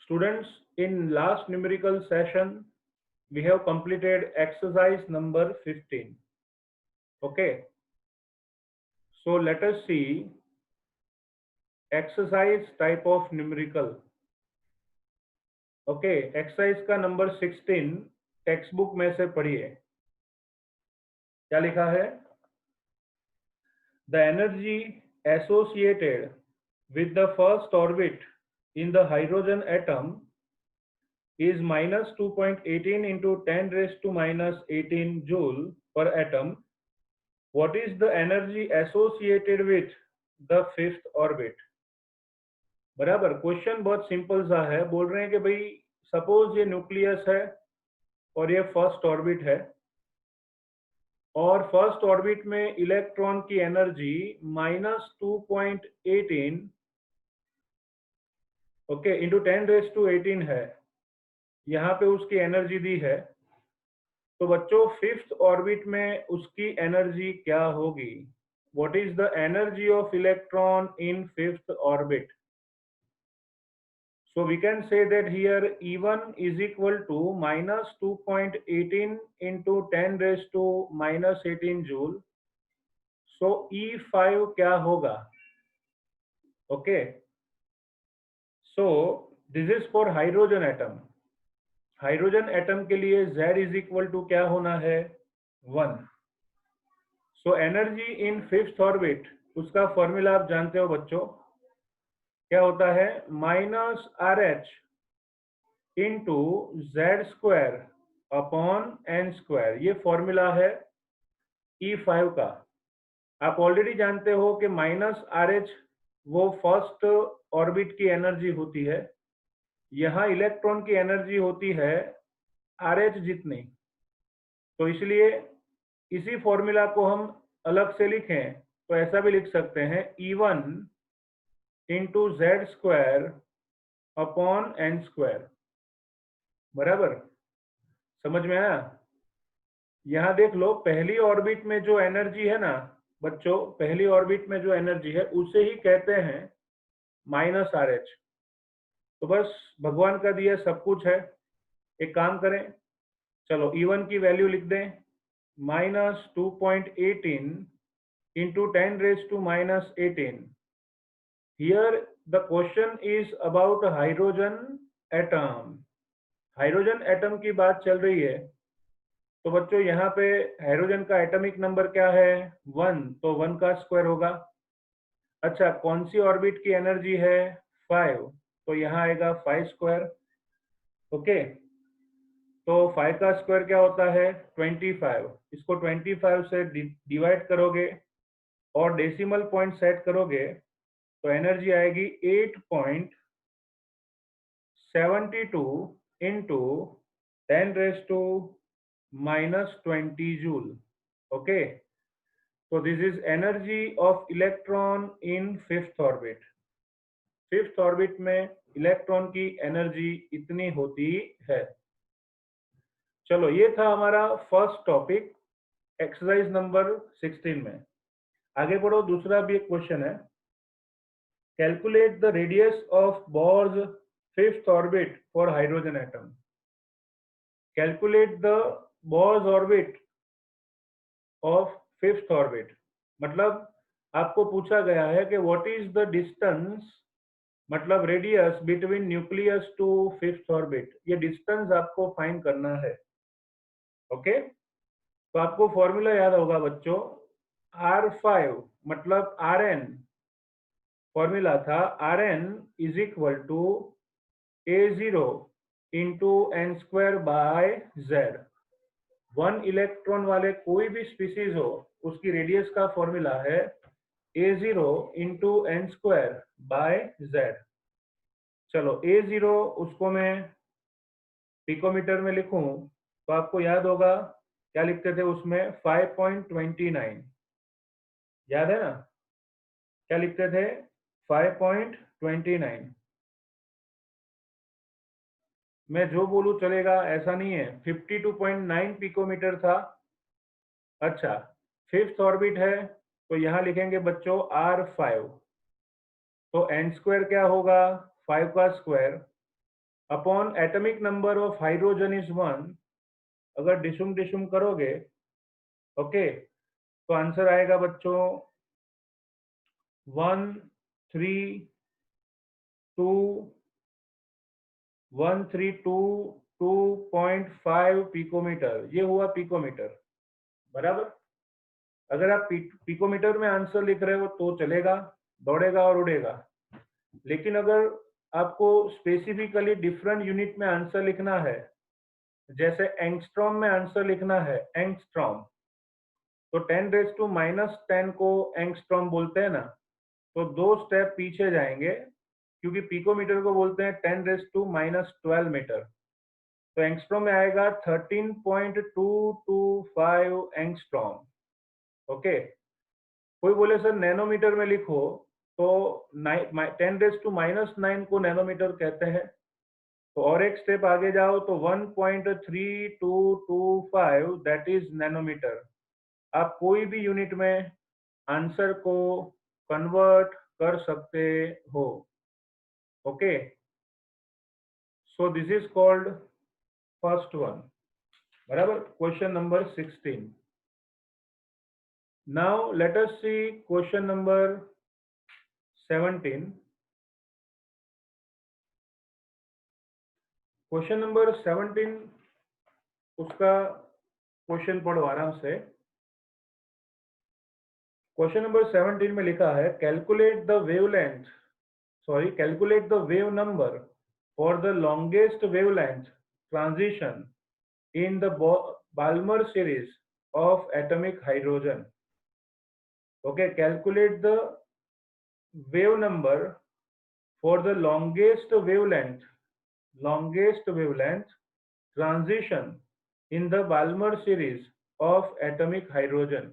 Students, in last numerical session, we have completed exercise number 15. Okay, so let us see exercise type of numerical. Okay, exercise का number 16 text book में से पढ़िए। क्या लिखा है? The energy associated with the first orbit in the hydrogen atom is minus 2.18 into 10 raised to minus 18 joule per atom. What is the energy associated with the fifth orbit? बराबर। Question बहुत simple सा है। बोल रहे हैं कि भाई suppose ये न्यूक्लियस है और ये फर्स्ट ऑर्बिट है, और फर्स्ट ऑर्बिट में इलेक्ट्रॉन की energy -2.18 okay into 10 raise to 18 है। यहाँ पे उसकी एनर्जी दी है, तो बच्चों फिफ्थ ऑर्बिट में उसकी एनर्जी क्या होगी? What is the energy of electron in fifth orbit? So we can say that here E1 is equal to minus 2.18 into 10 raised to minus 18 joule. So E5 क्या होगा? Okay. So this is for hydrogen atom. Hydrogen atom के लिए Z is equal to क्या होना है? 1. So energy in fifth orbit, उसका formula आप जानते हो बच्चों, क्या होता है? Minus RH into Z square upon n square. ये फॉर्मूला है E5 का। आप ऑलरेडी जानते हो कि माइनस RH वो फर्स्ट ऑर्बिट की एनर्जी होती है, यहाँ इलेक्ट्रॉन की एनर्जी होती है RH जितनी। तो इसलिए इसी फॉर्मूला को हम अलग से लिखें तो ऐसा भी लिख सकते हैं E1 into Z square upon n square. बराबर, समझ में आया? यहाँ देख लो, पहली ऑर्बिट में जो एनर्जी है ना बच्चों, पहली ऑर्बिट में जो एनर्जी है उसे ही कहते हैं माइनस RH। तो बस भगवान का दिया सब कुछ है। एक काम करें, चलो E1 की वैल्यू लिख दें, minus 2.18 into 10 raise to minus 18। Here the question is about hydrogen atom. Hydrogen atom की बात चल रही है, तो बच्चों यहाँ पे हाइड्रोजन का एटॉमिक नंबर क्या है? 1, तो 1 का स्क्वायर होगा। अच्छा, कौन सी ऑर्बिट की एनर्जी है? 5, तो यहाँ आएगा 5 स्क्वायर। ओके, तो 5 का स्क्वायर क्या होता है? 25। इसको 25 से डिवाइड करोगे और डेसिमल पॉइंट सेट करोगे तो एनर्जी आएगी 8.72 into 10 raise to -20 joule. Okay, so this is energy of electron in fifth orbit. Fifth orbit में इलेक्ट्रॉन की एनर्जी इतनी होती है। चलो, ये था हमारा फर्स्ट टॉपिक एक्सरसाइज नंबर 16 में। आगे बढ़ो, दूसरा भी एक क्वेश्चन है। Calculate the radius of Bohr's fifth orbit for hydrogen atom. Calculate the Bohr's orbit of fifth orbit, मतलब आपको पूछा गया है कि व्हाट इज द डिस्टेंस, मतलब radius between nucleus to fifth orbit. ये डिस्टेंस आपको फाइंड करना है। ओके, तो आपको फॉर्मूला याद होगा बच्चों, R5 मतलब Rn। फॉर्मूला था Rn is equal to A0 into n square by Z. 1 electron वाले कोई भी स्पीसीज हो, उसकी रेडियस का फॉर्मूला है A0 into n square by Z. चलो, A0 उसको मैं पिकोमीटर में लिखूं तो आपको याद होगा क्या लिखते थे उसमें? 5.29। याद है ना? क्या लिखते थे? 5.29। मैं जो बोलूं चलेगा, ऐसा नहीं है। 52.9 पिकोमीटर था। अच्छा, फिफ्थ ऑर्बिट है तो यहां लिखेंगे बच्चों R5। तो एन स्क्वायर क्या होगा? 5 का square upon atomic number of hydrogen is 1, अगर डिसुम डिसुम करोगे, ओके, तो आंसर आएगा बच्चों 132.5 पिकोमीटर, ये हुआ पिकोमीटर, बराबर। अगर आप पिकोमीटर में आंसर लिख रहे हो तो चलेगा, दौड़ेगा और उड़ेगा। लेकिन अगर आपको स्पेसिफिकली डिफरेंट यूनिट में आंसर लिखना है, जैसे एंगस्ट्रॉम में आंसर लिखना है, एंगस्ट्रॉम, तो 10⁻⁻10 को एंगस्ट्रॉम बोलते हैं ना, तो 2 स्टेप पीछे जाएंगे, क्योंकि पिकोमीटर को बोलते हैं 10⁻12 मीटर। तो एंगस्ट्रॉम में आएगा 13.225 एंगस्ट्रॉम। ओके, कोई बोले सर नैनोमीटर में लिखो, तो 10⁻9 को नैनोमीटर कहते हैं। तो और एक स्टेप आगे जाओ तो 1.3225 दैट इज नैनोमीटर। आप कोई भी यूनिट में आंसर को कन्वर्ट कर सकते हो। Okay, so this is called first one, बराबर। Question number 16। Now let us see question number 17। Question number 17, उसका क्वेश्चन पढ़ो आराम से। क्वेश्चन नंबर 17 में लिखा है calculate the wave number for the longest wavelength transition in the Balmer series of atomic hydrogen. Okay, calculate the wave number for the longest wavelength transition in the Balmer series of atomic hydrogen.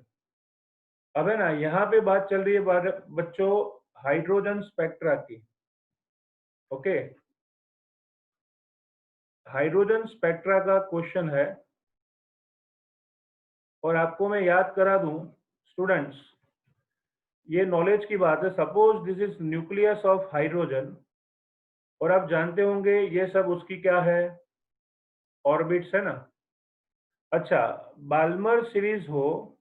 अब है ना, यहाँ पे बात चल रही है बच्चों हाइड्रोजन स्पेक्ट्रा की। ओके, हाइड्रोजन स्पेक्ट्रा का क्वेश्चन है, और आपको मैं याद करा दूं स्टूडेंट्स, ये नॉलेज की बात है। Suppose this is nucleus of hydrogen, और आप जानते होंगे ये सब उसकी क्या है, ऑर्बिट्स है ना। अच्छा, बाल्मर सीरीज हो,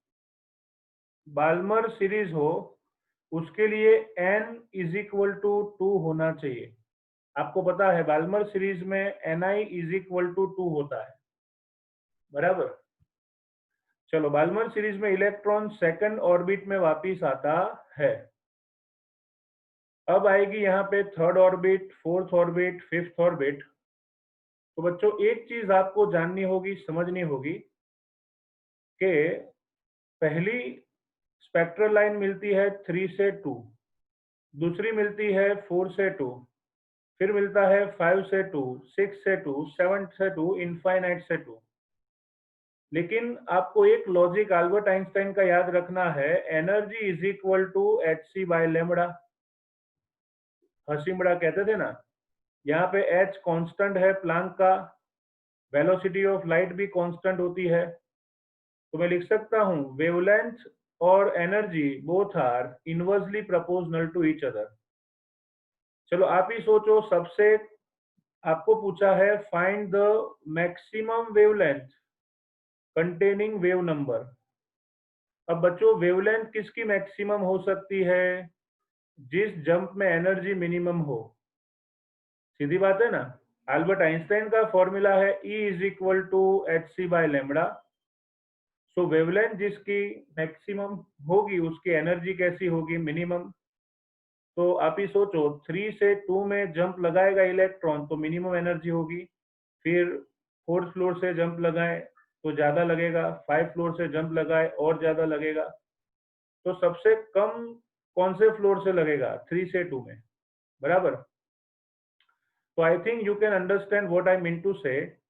उसके लिए n इज इक्वल टू 2 होना चाहिए। आपको पता है बाल्मर सीरीज में ni इज इक्वल टू 2 होता है, बराबर। चलो, बाल्मर सीरीज में इलेक्ट्रॉन सेकंड ऑर्बिट में वापिस आता है। अब आएगी यहाँ पे third orbit, fourth orbit, fifth orbit. तो बच्चों एक चीज आपको जाननी होगी, समझनी होगी कि पहली स्पेक्ट्रल लाइन मिलती है 3 से 2, दूसरी मिलती है 4 से 2, फिर मिलता है 5 से 2, 6 से 2, 7 से 2, इनफाइनाइट से 2। लेकिन आपको एक लॉजिक अल्बर्ट आइंस्टाइन का याद रखना है, energy is equal to hc by lambda. हसीमड़ा कहते थे ना, यहाँ पे h कांस्टेंट है प्लांक का, वेलोसिटी ऑफ लाइट भी कांस्टेंट होती है। तो मैं लिख सकता हूँ वेवलेंथ और energy both are inversely proportional to each other. चलो आप ही सोचो, सबसे आपको पूछा है find the maximum wavelength containing wave number. अब बच्चों वेवलेंथ किसकी मैक्सिमम हो सकती है, जिस जंप में एनर्जी मिनिमम हो। सीधी बात है ना। अल्बर्ट आइंस्टाइन का फॉर्मूला है E is equal to hc by lambda. So wavelength जिसकी मैक्सिमम होगी उसकी एनर्जी कैसी होगी, मिनिमम। तो आप ही सोचो 3 से 2 में जंप लगाएगा इलेक्ट्रॉन तो मिनिमम एनर्जी होगी, फिर फोर्थ फ्लोर से जंप लगाए तो ज़्यादा लगेगा, 5 फ्लोर से जंप लगाए और ज़्यादा लगेगा। तो सबसे कम कौन से फ्लोर से लगेगा, 3 से 2 में, बराबर। तो I think you can understand what I mean to say.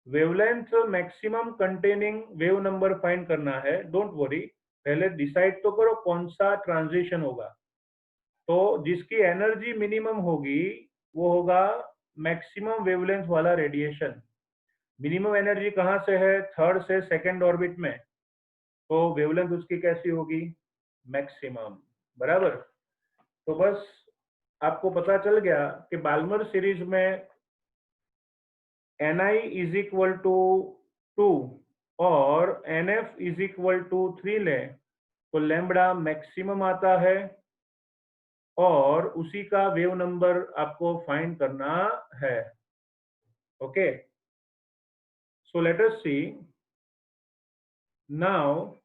Wavelength maximum containing wave number find करना है, डोंट वरी, पहले डिसाइड तो करो कौन सा ट्रांजिशन होगा। तो जिसकी एनर्जी मिनिमम होगी वो होगा मैक्सिमम वेवलेंथ वाला रेडिएशन। मिनिमम एनर्जी कहाँ से है, थर्ड से सेकंड ऑर्बिट में, तो वेवलेंथ उसकी कैसी होगी, मैक्सिमम, बराबर। तो बस आपको पता चल गया कि बाल्मर सीरीज में Ni इज इक्वल टू 2 और Nf इज इक्वल टू 3 लें तो लैम्बडा मैक्सिमम आता है और उसी का वेव नंबर आपको फाइंड करना है। Okay, so let us see now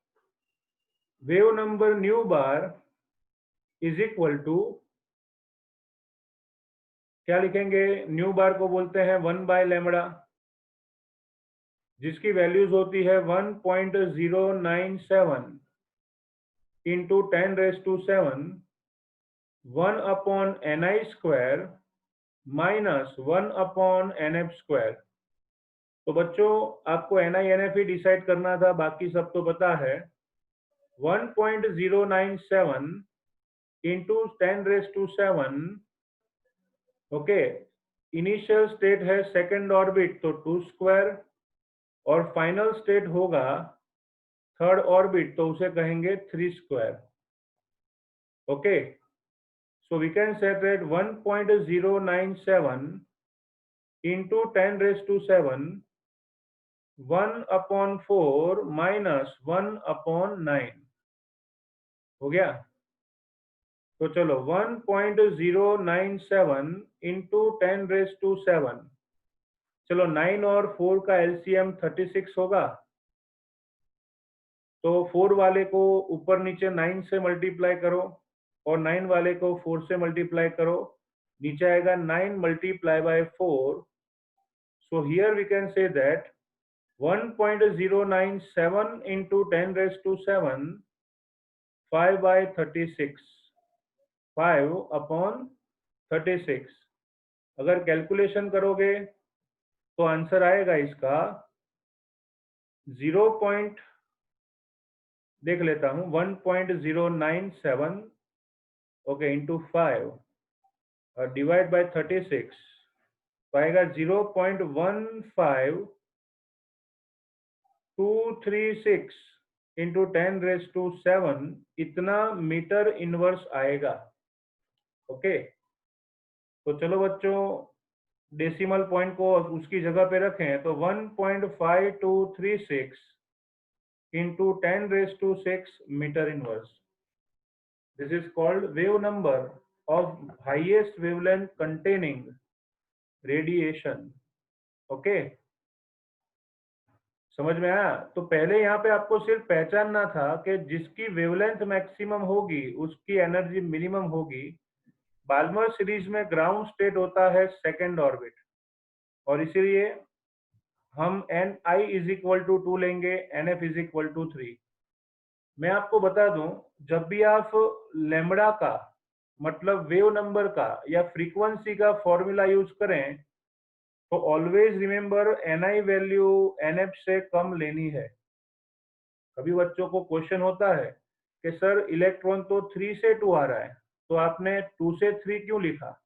wave number nu bar is equal to, क्या लिखेंगे, न्यू बार को बोलते हैं 1/λ, जिसकी वैल्यूज होती है 1.097 इंटू 10⁻⁷, 1/ni² माइनस 1/nf²। तो बच्चों आपको ni nf ही डिसाइड करना था, बाकी सब तो पता है। 1.097 इंटू 10⁻⁷, ओके, इनिशियल स्टेट है सेकेंड ऑर्बिट तो 2² और फाइनल स्टेट होगा थर्ड ऑर्बिट तो उसे कहेंगे 3²। Okay, so we can say that 1.097 into 10⁻⁷, 1/4 minus 1/9 हो गया। तो चलो 1.097 into 10⁻⁷, चलो 9 और 4 का एलसीएम 36 होगा, तो 4 वाले को ऊपर नीचे 9 से मल्टीप्लाई करो और 9 वाले को 4 से मल्टीप्लाई करो, नीचे आएगा 9 multiplied by 4। So here we can say that 1.097 into 10⁻⁷, 5/36, 5/36। अगर कैलकुलेशन करोगे तो आंसर आएगा इसका 0. देख लेता हूं, 1.097 ओके इंटू 5 और डिवाइड बाय 36 पाएगा 0.15236 इंटू 10⁻⁷, इतना मीटर इनवर्स आएगा। ओके, तो चलो बच्चों डेसिमल पॉइंट को उसकी जगह पे रखें तो 1.5236 into 10⁻⁶ metre inverse. This is called wave number of highest wavelength containing radiation. Okay? समझ में आया? तो पहले यहाँ पे आपको सिर्फ पहचानना था कि जिसकी वेवलेंथ मैक्सिमम होगी उसकी एनर्जी मिनिमम होगी। बाल्मर सीरीज में ग्राउंड स्टेट होता है सेकेंड ऑर्बिट और इसीलिए हम Ni इज इक्वल टू 2 लेंगे, Nf इज इक्वल टू 3। मैं आपको बता दूं, जब भी आप लैम्बडा का मतलब वेव नंबर का या फ्रीक्वेंसी का फॉर्मूला यूज करें तो always remember Ni value Nf से कम लेनी है। कभी बच्चों को क्वेश्चन होता है कि सर इलेक्ट्रॉन तो 3 से 2 आ रहा है, तो आपने 2 से 3 क्यों लिखा?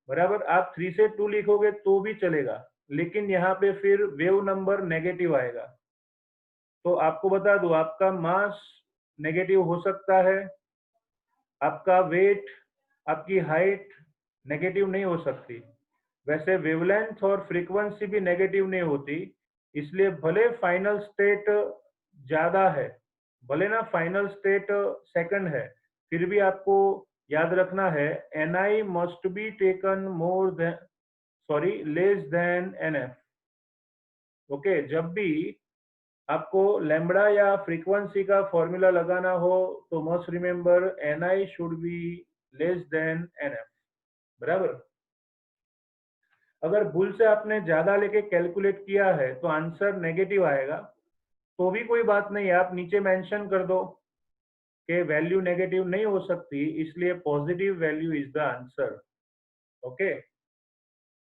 बराबर, आप 3 से 2 लिखोगे तो भी चलेगा, लेकिन यहाँ पे फिर वेव नंबर नेगेटिव आएगा। तो आपको बता दूं, आपका मास नेगेटिव हो सकता है, आपका वेट, आपकी हाइट नेगेटिव नहीं हो सकती। वैसे वेवलेंथ और फ्रीक्वेंसी भी नेगेटिव नहीं होती, इसलिए भले फाइनल स्टेट ज्यादा है, भले ना फाइनल स्टेट सेकंड है, फिर भी आपको याद रखना है Ni must be taken less than Nf। Okay, जब भी आपको लैम्बडा या फ्रीक्वेंसी का फॉर्मूला लगाना हो तो must remember Ni should be less than Nf। बराबर, अगर भूल से आपने ज्यादा लेके कैलकुलेट किया है तो आंसर नेगेटिव आएगा, तो भी कोई बात नहीं, आप नीचे मेंशन कर दो कि वैल्यू नेगेटिव नहीं हो सकती, इसलिए positive value is the answer. Okay.